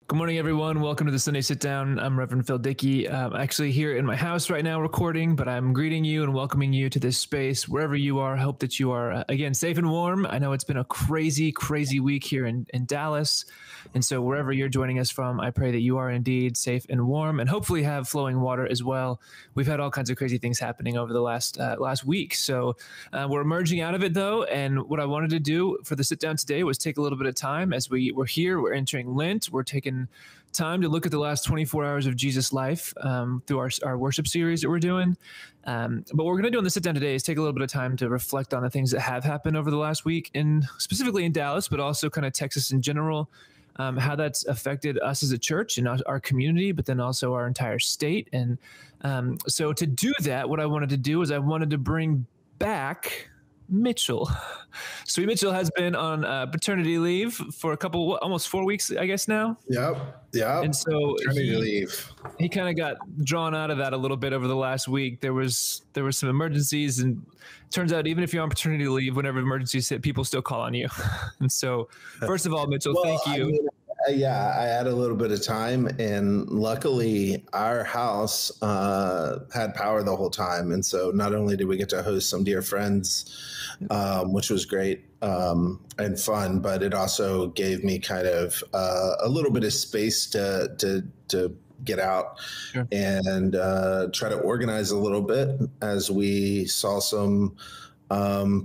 Good morning, everyone. Welcome to the Sunday Sit Down. I'm Reverend Phil Dieke. I'm actually here in my house right now recording, but I'm greeting you and welcoming you to this space wherever you are. I hope that you are, again, safe and warm. I know it's been a crazy, crazy week here in Dallas. And so wherever you're joining us from, I pray that you are indeed safe and warm and hopefully have flowing water as well. We've had all kinds of crazy things happening over the last week. So we're emerging out of it, though. And what I wanted to do for the sit down today was take a little bit of time as we're here. We're entering Lent. We're taking time to look at the last 24 hours of Jesus' life through our worship series that we're doing. But what we're going to do on the sit down today is take a little bit of time to reflect on the things that have happened over the last week, and specifically in Dallas, but also kind of Texas in general, how that's affected us as a church and our community, but then also our entire state. And so to do that, what I wanted to do is I wanted to bring back Mitchell. Sweet Mitchell has been on paternity leave for almost 4 weeks, I guess now. Yep. And so paternity leave. He kind of got drawn out of that a little bit over the last week. There was some emergencies, and it turns out even if you're on paternity leave, whenever emergencies hit, people still call on you. And so, first of all, Mitchell, thank you. I had a little bit of time, and luckily our house had power the whole time. And so not only did we get to host some dear friends, which was great and fun, but it also gave me kind of a little bit of space to get out and try to organize a little bit as we saw some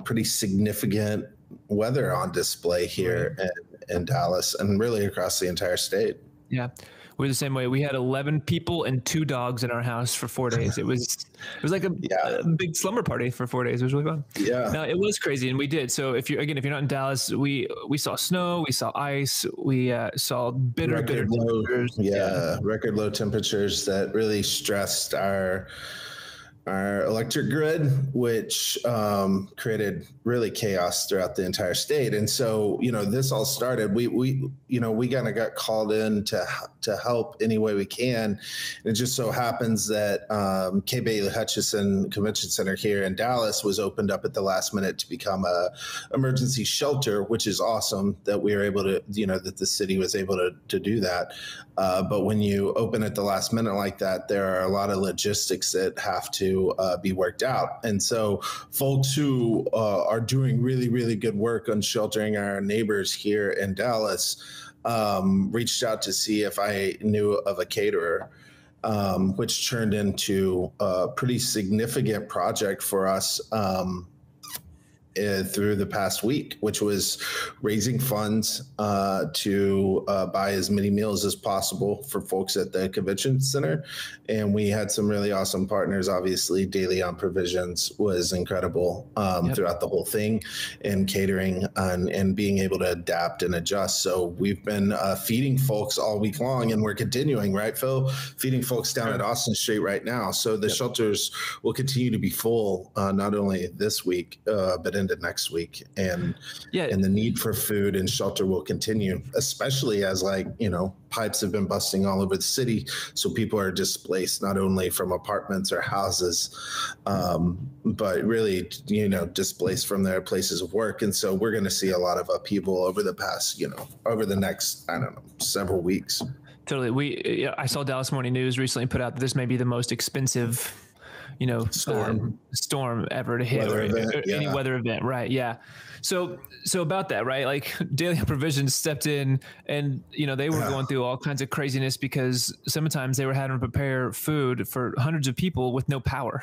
pretty significant weather on display here in Dallas and really across the entire state. Yeah. We're the same way. We had 11 people and 2 dogs in our house for 4 days. It was like a big slumber party for 4 days. It was really fun. Yeah. Now it was crazy, and we did. So if you're not in Dallas, we saw snow, we saw ice, we saw bitter temperatures. Record low temperatures that really stressed our electric grid, which created really chaos throughout the entire state. And so, this all started, we kind of got called in to help any way we can. And it just so happens that K. Bailey Hutchison Convention Center here in Dallas was opened up at the last minute to become a emergency shelter, which is awesome that we were able to, that the city was able to do that. But when you open at the last minute like that, there are a lot of logistics that have to be worked out. And so folks who are doing really, really good work on sheltering our neighbors here in Dallas reached out to see if I knew of a caterer, which turned into a pretty significant project for us through the past week, which was raising funds to buy as many meals as possible for folks at the convention center. And we had some really awesome partners. Obviously, Daily on Provisions was incredible throughout the whole thing, and catering and being able to adapt and adjust. So we've been feeding folks all week long, and we're continuing, right, Phil? Feeding folks down at Austin Street right now. So the shelters will continue to be full, not only this week, but into next week. And the need for food and shelter will continue, especially as pipes have been busting all over the city. So people are displaced not only from apartments or houses, but really, displaced from their places of work. And so we're going to see a lot of upheaval over the next, several weeks. Totally. I saw Dallas Morning News recently put out that this may be the most expensive storm ever to hit any weather event. Right. Yeah. So about that, right? Like Daily Provisions stepped in, and, they were going through all kinds of craziness because sometimes they were having to prepare food for hundreds of people with no power.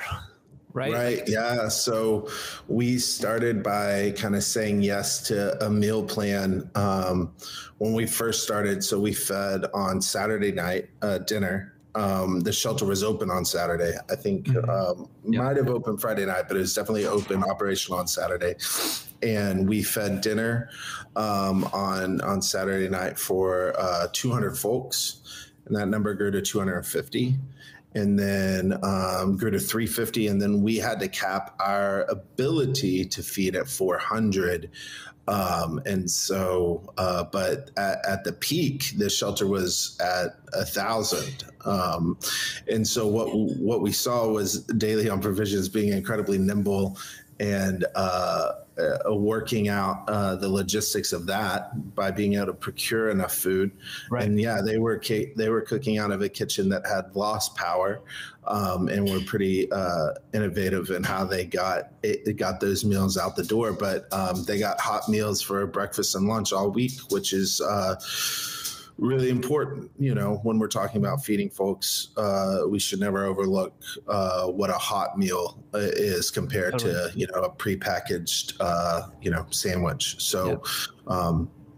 Right. Right. Yeah. So we started by kind of saying yes to a meal plan when we first started. So we fed on Saturday night dinner. The shelter was open on Saturday. I think might have opened Friday night, but it was definitely open, operational on Saturday. And we fed dinner on Saturday night for 200 folks, and that number grew to 250. And then grew to 350, and then we had to cap our ability to feed at 400. And so, but at the peak, the shelter was at 1,000. And so what we saw was Daily on Provisions being incredibly nimble and working out the logistics of that by being able to procure enough food. Right. And yeah, they were cooking out of a kitchen that had lost power, and were pretty innovative in how they got those meals out the door. But they got hot meals for breakfast and lunch all week, which is really important. When we're talking about feeding folks, we should never overlook what a hot meal is compared to a prepackaged sandwich. So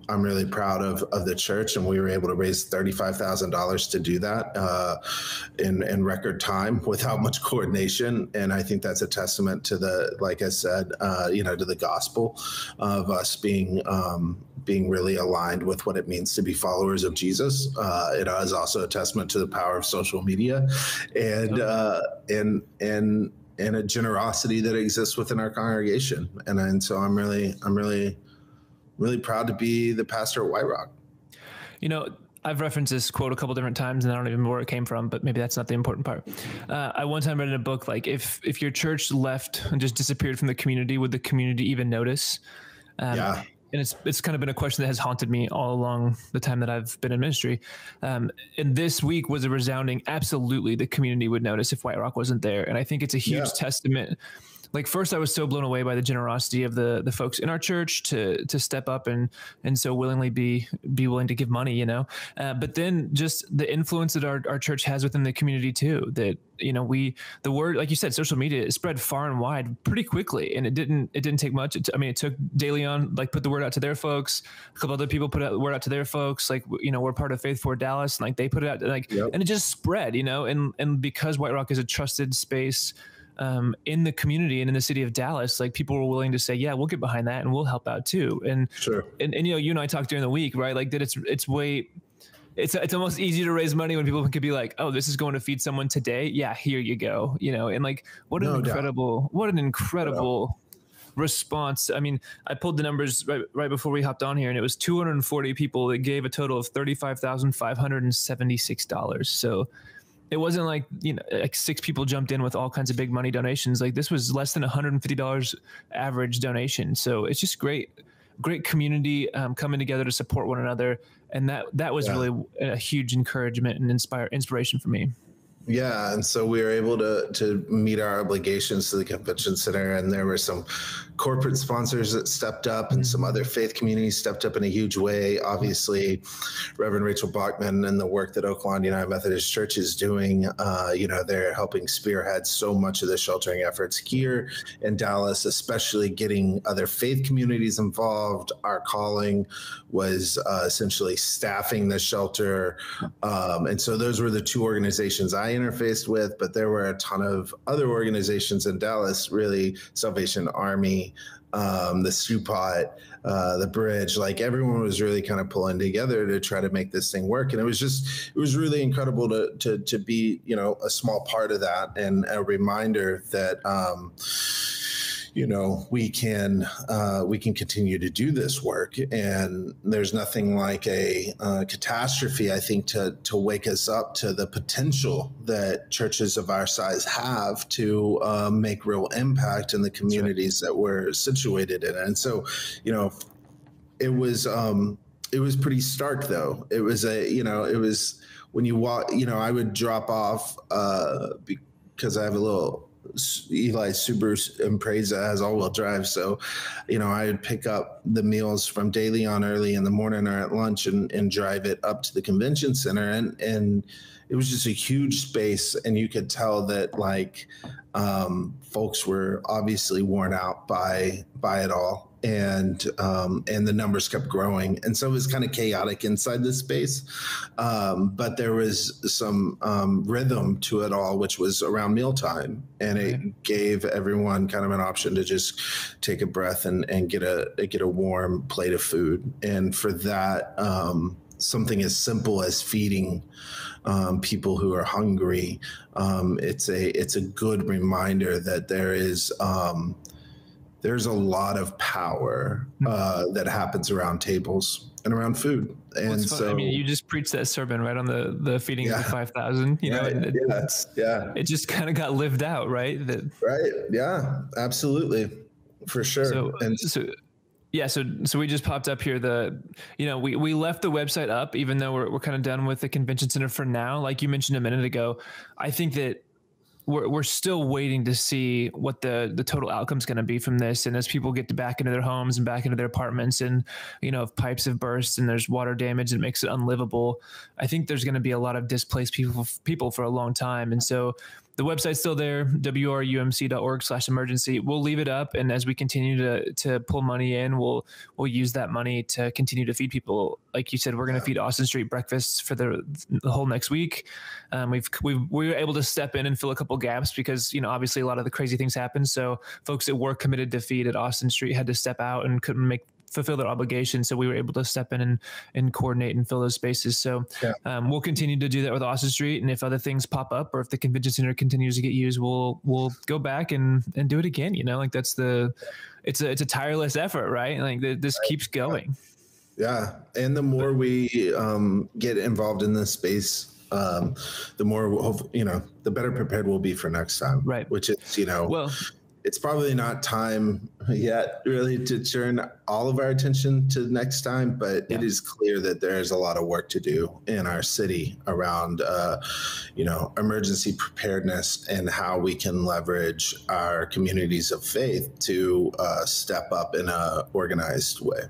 I'm really proud of the church, and we were able to raise $35,000 to do that in record time without much coordination. And I think that's a testament to like I said, to the gospel of us being really aligned with what it means to be followers of Jesus. It is also a testament to the power of social media and a generosity that exists within our congregation. And so I'm really proud to be the pastor at White Rock. I've referenced this quote a couple different times, and I don't even know where it came from, but maybe that's not the important part. I one time read in a book, like if your church left and just disappeared from the community, would the community even notice? And it's kind of been a question that has haunted me all along the time that I've been in ministry. And this week was a resounding, absolutely, the community would notice if White Rock wasn't there. And I think it's a huge testament. Like, first, I was so blown away by the generosity of the folks in our church to step up and so willingly be willing to give money, but then just the influence that our church has within the community too, that, the word, like you said, social media spread far and wide pretty quickly, and it didn't take much. It took DeLeon, put the word out to their folks. A couple other people put the word out to their folks. We're part of Faith for Dallas, and they put it out, and it just spread, and because White Rock is a trusted space in the community and in the city of Dallas, people were willing to say, yeah, we'll get behind that and we'll help out too. And sure. And you and I talked during the week, right? That it's almost easy to raise money when people could be like, oh, this is going to feed someone today. Yeah, here you go. And what an incredible response. I pulled the numbers right before we hopped on here, and it was 240 people that gave a total of $35,576. So it wasn't like 6 people jumped in with all kinds of big money donations. This was less than $150 average donation. So it's just great community coming together to support one another. And that was really a huge encouragement and inspiration for me. Yeah. And so we were able to meet our obligations to the convention center, and there were some corporate sponsors that stepped up, and some other faith communities stepped up in a huge way. Obviously, Reverend Rachel Bachman and the work that Oakland United Methodist Church is doing, they're helping spearhead so much of the sheltering efforts here in Dallas, especially getting other faith communities involved. Our calling was essentially staffing the shelter. And so those were the 2 organizations I interfaced with, but there were a ton of other organizations in Dallas, really, Salvation Army, the Supot, the Bridge, everyone was really kind of pulling together to try to make this thing work. And it was really incredible to be, a small part of that, and a reminder that, we can continue to do this work. And there's nothing like a catastrophe, I think, to wake us up to the potential that churches of our size have to make real impact in the communities that we're situated in. And so, it was pretty stark, though. It was when you walk, I would drop off because I have a little Eli Subaru Impreza has all-wheel drive. So, I would pick up the meals from DeLeon early in the morning or at lunch and drive it up to the convention center. And it was just a huge space. And you could tell that folks were obviously worn out by it all. And the numbers kept growing. And so it was kind of chaotic inside this space. But there was some rhythm to it all, which was around mealtime. And it gave everyone kind of an option to just take a breath and get a warm plate of food. And for that, something as simple as feeding people who are hungry, it's a good reminder that there's a lot of power that happens around tables and around food. And so, you just preached that sermon right on the feeding of the 5,000, and it just kind of got lived out, right? Right. Yeah, absolutely. for sure. Yeah, so we just popped up here. We left the website up, even though we're kind of done with the convention center for now. Like you mentioned a minute ago, I think that we're still waiting to see what the total outcome is going to be from this. And as people get back into their homes and back into their apartments, and if pipes have burst and there's water damage and it makes it unlivable, I think there's going to be a lot of displaced people for a long time. And so the website's still there, wrumc.org/emergency. We'll leave it up, and as we continue to pull money in, we'll use that money to continue to feed people. Like you said, we're going to feed Austin Street breakfasts for the whole next week. We were able to step in and fill a couple gaps because obviously a lot of the crazy things happened. So folks that were committed to feed at Austin Street had to step out and couldn't fulfill their obligation. So we were able to step in and coordinate and fill those spaces. So we'll continue to do that with Austin Street. And if other things pop up, or if the convention center continues to get used, we'll go back and do it again. it's a tireless effort, right? Like this keeps going. Yeah. And the more we get involved in this space, the more, the better prepared we'll be for next time. Right. Which is, it's probably not time yet really to turn all of our attention to next time, but it is clear that there's a lot of work to do in our city around, emergency preparedness and how we can leverage our communities of faith to step up in a organized way.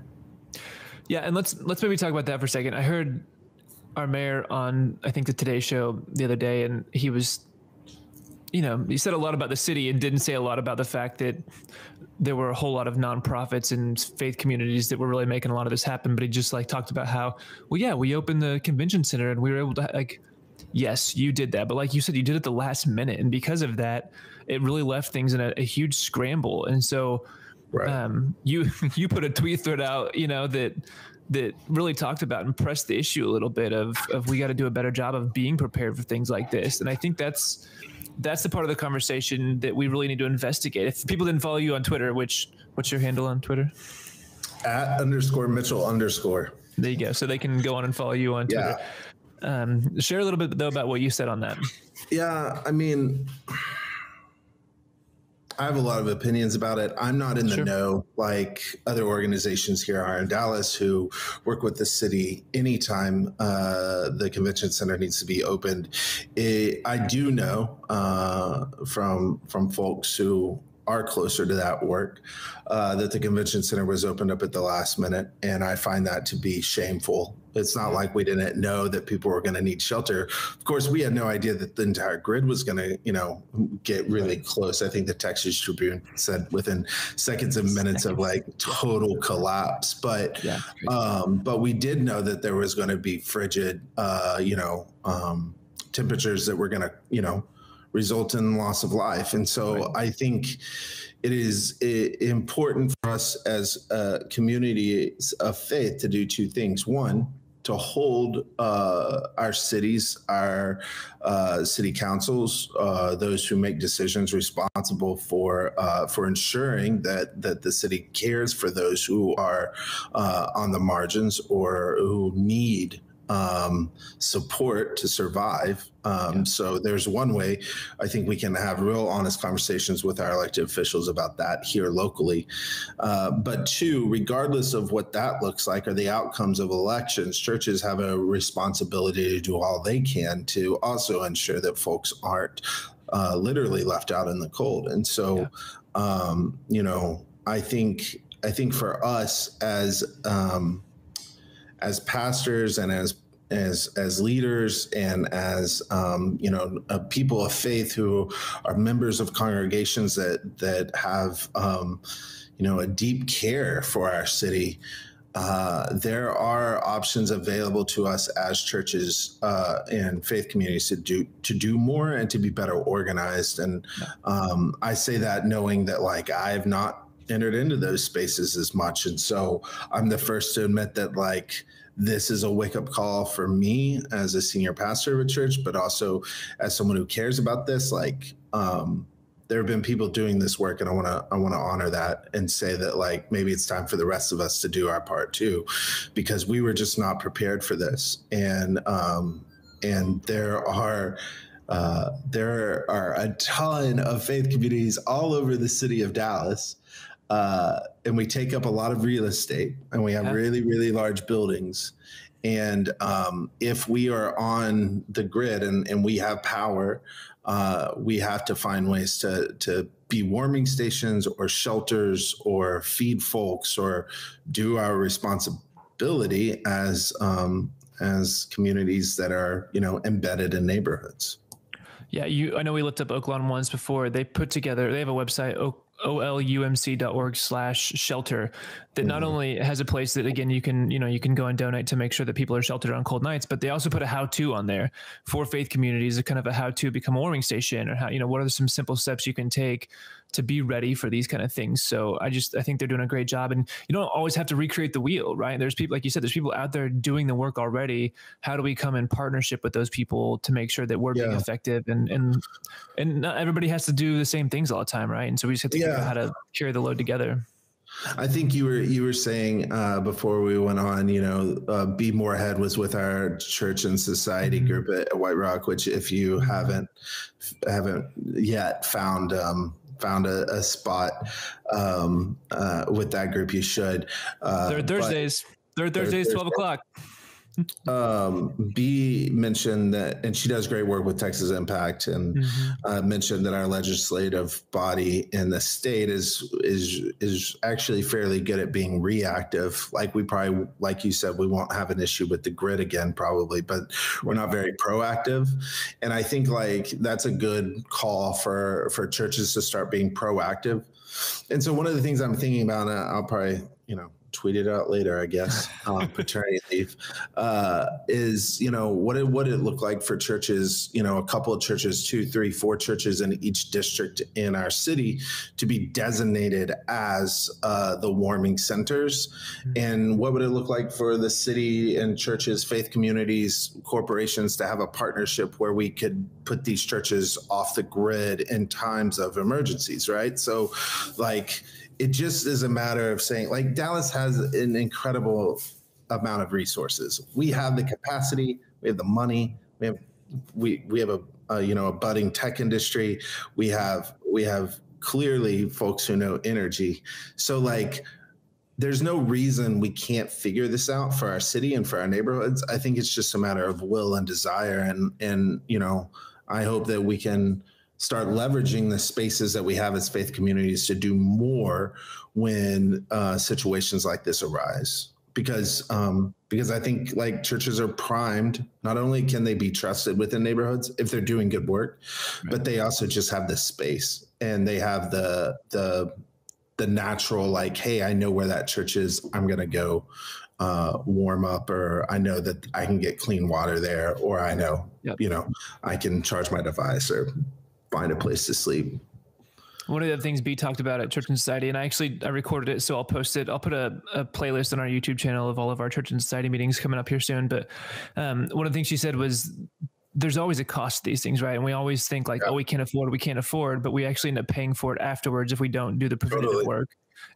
Yeah. And let's maybe talk about that for a second. I heard our mayor on, I think, the Today Show the other day, and he was, he said a lot about the city and didn't say a lot about the fact that there were a whole lot of nonprofits and faith communities that were really making a lot of this happen. But he just talked about how, we opened the convention center and we were able to yes, you did that. But like you said, you did it the last minute. And because of that, it really left things in a huge scramble. And so you put a tweet thread out, that really talked about and pressed the issue a little bit of we got to do a better job of being prepared for things like this. And I think that's the part of the conversation that we really need to investigate. If people didn't follow you on Twitter, what's your handle on Twitter? @_Mitchell_. There you go. So they can go on and follow you on Twitter. Yeah. Share a little bit though about what you said on that. Yeah. I mean, I have a lot of opinions about it. I'm not in the know like other organizations here are in Dallas who work with the city anytime the convention center needs to be opened. I do know from folks who are closer to that work that the convention center was opened up at the last minute, and I find that to be shameful. It's not like we didn't know that people were going to need shelter. Of course, we had no idea that the entire grid was going to, get really close. I think the Texas Tribune said within seconds and minutes of total collapse. But we did know that there was going to be frigid, temperatures that were going to, result in loss of life. And so I think it is important for us as communities of faith to do two things. One, to hold our cities, our city councils, those who make decisions responsible for ensuring that the city cares for those who are on the margins or who need support to survive. So there's one way I think we can have real honest conversations with our elected officials about that here locally. But two, regardless of what that looks like or the outcomes of elections, churches have a responsibility to do all they can to also ensure that folks aren't literally left out in the cold. And so, I think for us as pastors and as leaders and as people of faith who are members of congregations that have a deep care for our city, there are options available to us as churches and faith communities to do more and to be better organized. And I say that knowing that I have not entered into those spaces as much. And so I'm the first to admit that this is a wake-up call for me as a senior pastor of a church, but also as someone who cares about this. There have been people doing this work, and I want to honor that and say that maybe it's time for the rest of us to do our part too, because we were just not prepared for this. And there are a ton of faith communities all over the city of Dallas and we take up a lot of real estate, and we have really, really large buildings. And if we are on the grid and we have power, we have to find ways to be warming stations or shelters or feed folks or do our responsibility as communities that are, embedded in neighborhoods. Yeah, I know we looked up Oaklawn once before. They have a website, olumc.org/shelter, that not only has a place that, again, you can go and donate to make sure that people are sheltered on cold nights, but they also put a how-to on there for faith communities, a kind of a how-to become a warming station, or what are some simple steps you can take to be ready for these kind of things. So I think they're doing a great job, and you don't always have to recreate the wheel, right? There's people, like you said, there's people out there doing the work already. How do we come in partnership with those people to make sure that we're being effective, and not everybody has to do the same things all the time, right? And so we just have to figure out how to carry the load together. I think you were saying before we went on, Be More Ahead was with our church and society group at White Rock, which if you haven't yet found a spot with that group, you should. Third Thursdays, 12 o'clock. B mentioned that, and she does great work with Texas Impact, and mentioned that our legislative body in the state is actually fairly good at being reactive. Like like you said, we won't have an issue with the grid again, probably, but we're not very proactive. And I think that's a good call for churches to start being proactive. And so one of the things I'm thinking about, I'll probably, tweet it out later, I guess, paternity leave, is, what it look like for churches, a couple of churches, 2, 3, 4 churches in each district in our city to be designated as the warming centers. And what would it look like for the city and churches, faith communities, corporations to have a partnership where we could put these churches off the grid in times of emergencies, right? So it just is a matter of saying, Dallas has an incredible amount of resources. We have the capacity, we have the money, we have a budding tech industry. We have clearly folks who know energy. So there's no reason we can't figure this out for our city and for our neighborhoods. I think it's just a matter of will and desire. And I hope that we can start leveraging the spaces that we have as faith communities to do more when situations like this arise. Because I think churches are primed. Not only can they be trusted within neighborhoods if they're doing good work, but they also just have the space, and they have the natural, hey, I know where that church is. I'm going to go warm up, or I know that I can get clean water there, or I know, I can charge my device or find a place to sleep. One of the things B talked about at Church and Society, and I recorded it, so I'll post it. I'll put a playlist on our YouTube channel of all of our Church and Society meetings coming up here soon. But one of the things she said was, there's always a cost to these things, right? And we always think oh, we can't afford, but we actually end up paying for it afterwards if we don't do the preventative work.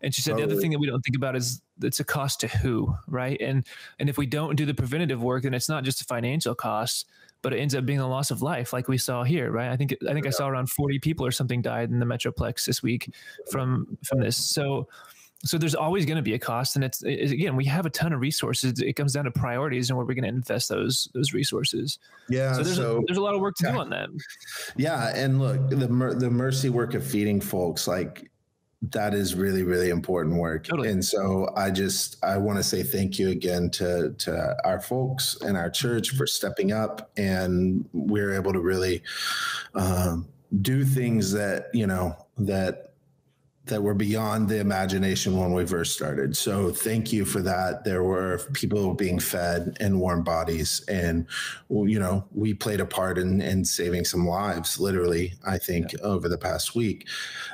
And she said the other thing that we don't think about is it's a cost to who, right? And if we don't do the preventative work, then it's not just a financial cost, but it ends up being a loss of life, like we saw here, right? I think I saw around 40 people or something died in the Metroplex this week from this. So there's always going to be a cost, and it's again, we have a ton of resources. It comes down to priorities and where we're going to invest those resources. Yeah. So there's a lot of work to do on that. Yeah, and look, the mercy work of feeding folks, that is really, really important work. Totally. And so I want to say thank you again to our folks and our church for stepping up, and we're able to really do things that were beyond the imagination when we first started. So thank you for that. There were people being fed in warm bodies, and we played a part in saving some lives, literally, I think, over the past week.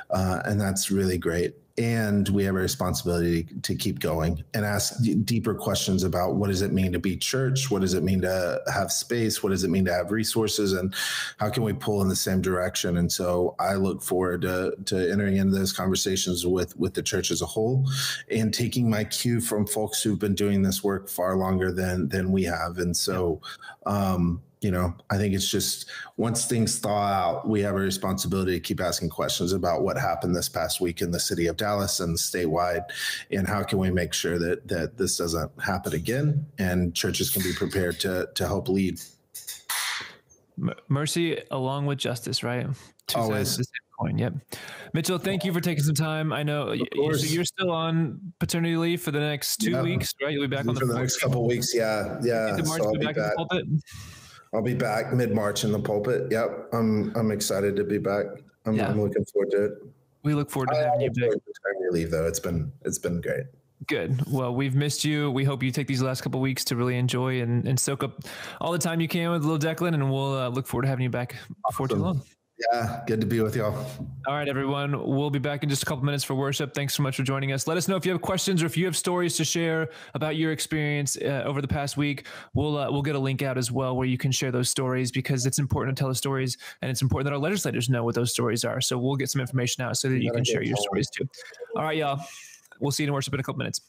And that's really great. And we have a responsibility to keep going and ask deeper questions about what does it mean to be church? What does it mean to have space? What does it mean to have resources? And how can we pull in the same direction? And so I look forward to entering into those conversations with the church as a whole, and taking my cue from folks who've been doing this work far longer than we have. And so, I think it's just once things thaw out, we have a responsibility to keep asking questions about what happened this past week in the city of Dallas and statewide, and how can we make sure that this doesn't happen again, and churches can be prepared to help lead. Mercy along with justice, right? Two Always. sides of the same coin. Yep. Mitchell, thank you for taking some time. I know you're still on paternity leave for the next 2 weeks, right? You'll be back on the next couple of weeks. Yeah. So I'll be back in the pulpit? I'll be back mid-March in the pulpit. Yep. I'm excited to be back. I'm looking forward to it. We look forward to having you back. Paternity leave, though. It's been great. Good. Well, we've missed you. We hope you take these last couple of weeks to really enjoy and soak up all the time you can with little Declan, and we'll look forward to having you back before too long. Yeah, good to be with y'all. All right, everyone. We'll be back in just a couple minutes for worship. Thanks so much for joining us. Let us know if you have questions or if you have stories to share about your experience over the past week. We'll get a link out as well where you can share those stories, because it's important to tell the stories, and it's important that our legislators know what those stories are. So we'll get some information out so that you can share your stories too. All right, y'all. We'll see you in worship in a couple minutes.